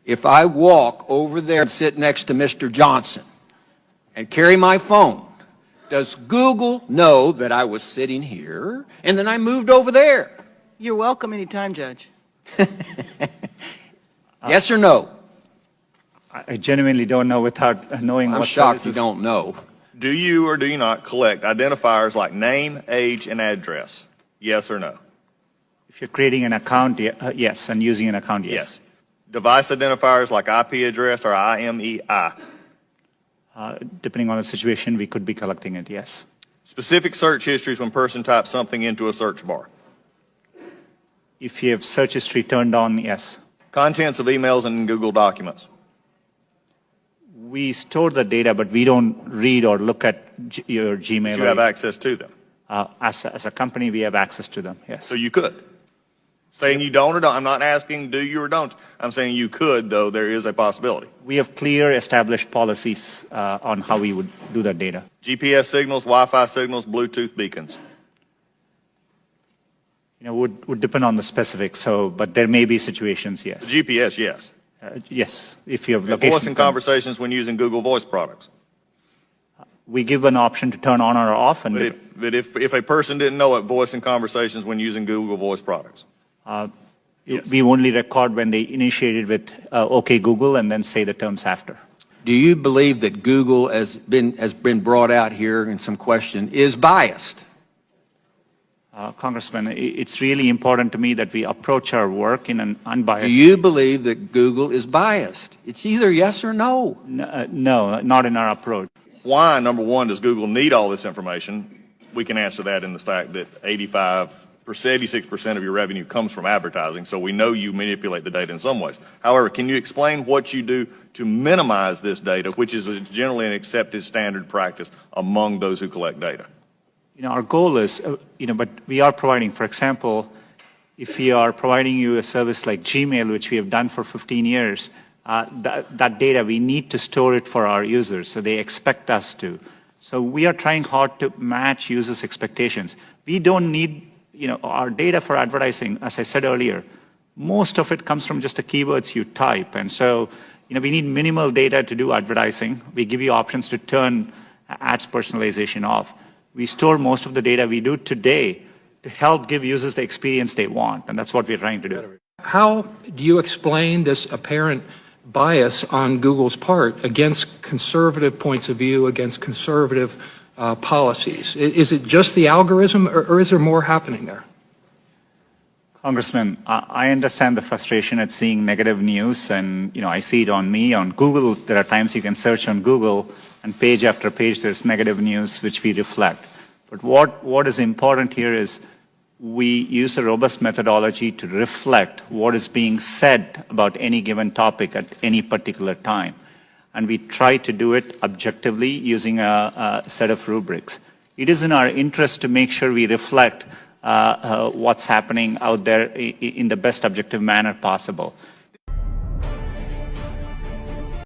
if I walk over there and sit next to Mr. Johnson and carry my phone, does Google know that I was sitting here and then I moved over there? You're welcome anytime, Judge. Yes or no? I genuinely don't know without knowing I'm what shocked services. you don't know. Do you or do you not collect identifiers like name, age, and address? Yes or no? If you're creating an account, yes, and using an account, yes. Yes. Device identifiers like IP address or IMEI? Depending on the situation, we could be collecting it, yes. Specific search histories when person types something into a search bar? If you have search history turned on, yes. Contents of emails and Google documents? We store the data, but we don't read or look at your Gmail. You have access to them? As a company, we have access to them, yes. So you could? Saying you don't or don't. I'm not asking do you or don't. I'm saying you could, though there is a possibility. We have clear established policies on how we would do that data. GPS signals, Wi-Fi signals, Bluetooth beacons? Would depend on the specifics, but there may be situations, yes. GPS, yes. Yes, if you have And location. voice and conversations when using Google Voice products? We give an option to turn on or off. And But if a person didn't know it, voice and conversations when using Google Voice products? Yes. We only record when they initiated with OK Google and then say the terms after. Do you believe that Google has been brought out here in some question is biased? Congressman, it's really important to me that we approach our work in an unbiased. Do you believe that Google is biased? It's either yes or no. No, not in our approach. Why, number one, does Google need all this information? We can answer that in the fact that 86% of your revenue comes from advertising, so we know you manipulate the data in some ways. However, can you explain what you do to minimize this data, which is generally an accepted standard practice among those who collect data? Our goal is, but we are providing, for example, if we are providing you a service like Gmail, which we have done for 15 years, that data, we need to store it for our users, so they expect us to. So we are trying hard to match users' expectations. We don't need, our data for advertising, as I said earlier, most of it comes from just the keywords you type. And so, we need minimal data to do advertising. We give you options to turn ads personalization off. We store most of the data we do today to help give users the experience they want, and that's what we're trying to do. How do you explain this apparent bias on Google's part against conservative points of view, against conservative policies? Is it just the algorithm, or is there more happening there? Congressman, I understand the frustration at seeing negative news, and I see it on me. On Google, there are times you can search on Google, and page after page there's negative news which we reflect. But what is important here is we use a robust methodology to reflect what is being said about any given topic at any particular time. And we try to do it objectively using a set of rubrics. It is in our interest to make sure we reflect what's happening out there in the best objective manner possible.